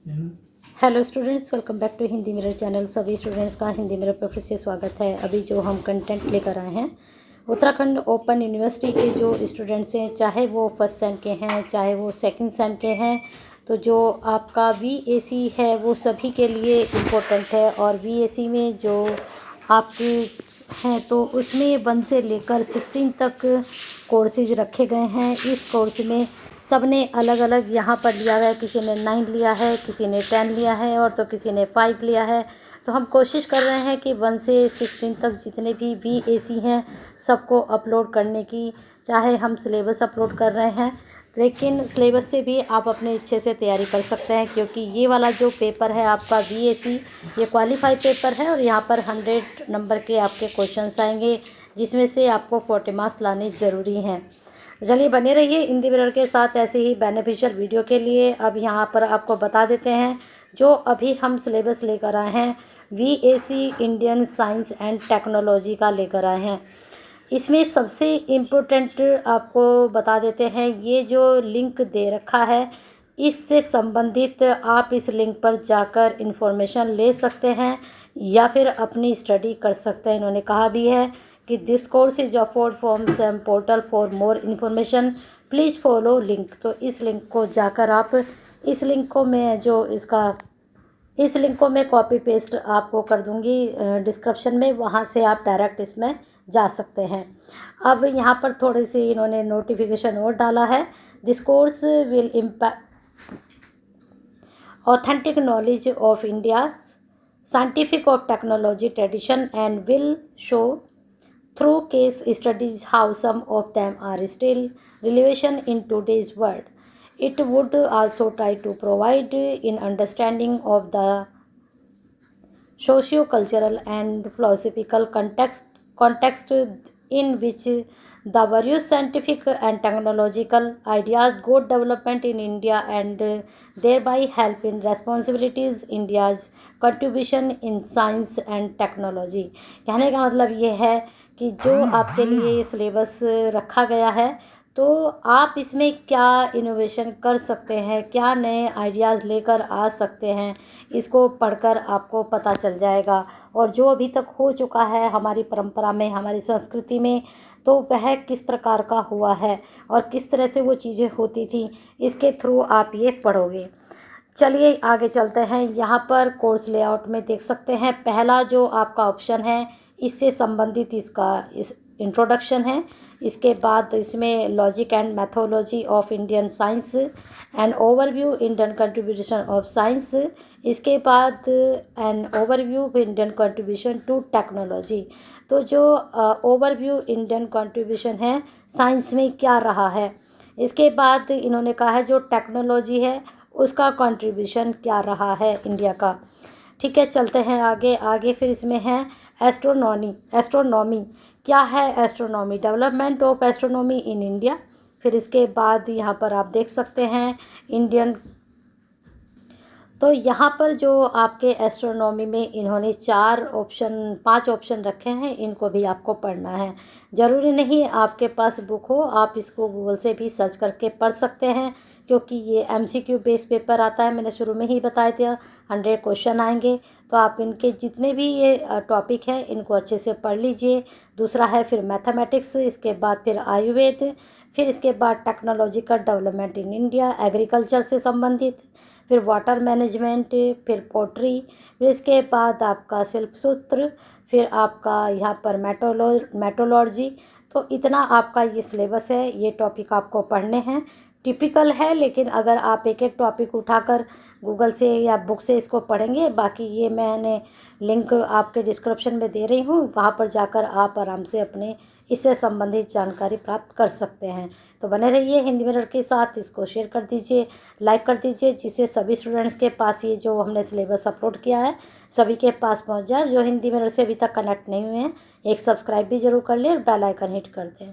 Hello students, welcome back to Hindi mirror channel. सभी students का Hindi mirror पर फिर से स्वागत है। अभी जो हम कंटेंट लेकर आए हैं, उत्तराखंड ओपन यूनिवर्सिटी के जो स्टूडेंट्स हैं, चाहे वो फर्स्ट सेम के हैं चाहे वो सेकंड सेम के हैं, तो जो आपका VAC है वो सभी के लिए इम्पोर्टेंट है। और VAC में जो आपके हैं तो उसमें 1 से लेकर 16 तक कोर्सेज रखे गए हैं। इस कोर्स में सब ने अलग अलग यहाँ पर लिया है। किसी ने 9 लिया है, किसी ने 10 लिया है और तो किसी ने 5 लिया है। तो हम कोशिश कर रहे हैं कि 1 से 16 तक जितने भी VAC हैं सबको अपलोड करने की। चाहे हम सिलेबस अपलोड कर रहे हैं, लेकिन सिलेबस से भी आप अपने अच्छे से तैयारी कर सकते हैं, क्योंकि ये वाला जो पेपर है आपका VAC, ये क्वालिफाई पेपर है और यहाँ पर 100 नंबर के आपके क्वेश्चंस आएंगे, जिसमें से आपको 40 मार्क्स लाने ज़रूरी हैं। चलिए बने रहिए हिंदी मिरर के साथ ऐसे ही बेनिफिशियल वीडियो के लिए। अब यहाँ पर आपको बता देते हैं जो अभी हम सिलेबस लेकर आए हैं, VAC Indian science and technology का लेकर आए हैं। इसमें सबसे इम्पोर्टेंट आपको बता देते हैं, ये जो लिंक दे रखा है इससे संबंधित आप इस लिंक पर जाकर इन्फॉर्मेशन ले सकते हैं या फिर अपनी स्टडी कर सकते हैं। इन्होंने कहा भी है कि this course is offered from Sam portal, for more information please follow link. तो इस लिंक को जाकर आप, इस लिंक को मैं कॉपी पेस्ट आपको कर दूंगी डिस्क्रिप्शन में, वहाँ से आप डायरेक्ट इसमें जा सकते हैं। अब यहाँ पर थोड़ी सी इन्होंने नोटिफिकेशन और डाला है। This course will impact authentic knowledge of India's scientific of technology tradition and will show through case studies how some of them are still relevant in today's world. It would also try to provide in understanding of the socio-cultural and philosophical context in which the various scientific and technological ideas got development in India, and thereby help in responsibilities India's contribution in science and technology। कहने का मतलब ये है कि जो आपके लिए ये सिलेबस रखा गया है, तो आप इसमें क्या इनोवेशन कर सकते हैं, क्या नए आइडियाज़ लेकर आ सकते हैं, इसको पढ़कर आपको पता चल जाएगा। और जो अभी तक हो चुका है हमारी परंपरा में, हमारी संस्कृति में, तो वह किस प्रकार का हुआ है और किस तरह से वो चीज़ें होती थी, इसके थ्रू आप ये पढ़ोगे। चलिए आगे चलते हैं। यहाँ पर कोर्स लेआउट में देख सकते हैं, पहला जो आपका ऑप्शन है इससे संबंधित इस इंट्रोडक्शन है। इसके बाद इसमें logic and methodology of Indian science and overview Indian contribution of science. इसके बाद an overview Indian contribution to technology. तो जो ओवरव्यू इंडियन कंट्रीब्यूशन है साइंस में क्या रहा है, इसके बाद इन्होंने कहा है जो टेक्नोलॉजी है उसका कंट्रीब्यूशन क्या रहा है इंडिया का। ठीक है, चलते हैं आगे। फिर इसमें है एस्ट्रोनॉमी क्या है, astronomy development of astronomy in India. फिर इसके बाद यहाँ पर आप देख सकते हैं इंडियन, तो यहाँ पर जो आपके एस्ट्रोनॉमी में इन्होंने 5 ऑप्शन रखे हैं, इनको भी आपको पढ़ना है। ज़रूरी नहीं आपके पास बुक हो, आप इसको गूगल से भी सर्च करके पढ़ सकते हैं, क्योंकि ये MCQ बेस पेपर आता है। मैंने शुरू में ही बताया था 100 क्वेश्चन आएंगे, तो आप इनके जितने भी ये टॉपिक हैं इनको अच्छे से पढ़ लीजिए। दूसरा है फिर मैथमेटिक्स, इसके बाद फिर आयुर्वेद, फिर इसके बाद technological development in India, agriculture से संबंधित, फिर वाटर मैनेजमेंट, फिर पोट्री, फिर इसके बाद आपका शिल्प सूत्र, फिर आपका यहाँ पर मेट्रोलॉजी। तो इतना आपका ये सिलेबस है, ये टॉपिक आपको पढ़ने हैं। टिपिकल है, लेकिन अगर आप एक एक टॉपिक उठाकर गूगल से या बुक से इसको पढ़ेंगे, बाकी ये मैंने लिंक आपके डिस्क्रिप्शन में दे रही हूँ, वहाँ पर जाकर आप आराम से अपने इससे संबंधित जानकारी प्राप्त कर सकते हैं। तो बने रहिए हिंदी मिरर के साथ, इसको शेयर कर दीजिए, लाइक कर दीजिए, जिससे सभी स्टूडेंट्स के पास ये जो हमने सिलेबस अपलोड किया है सभी के पास पहुँच जाए। जो हिंदी मिरर से अभी तक कनेक्ट नहीं हुए हैं, एक सब्सक्राइब भी ज़रूर कर लें और बेल आइकन हिट कर दें।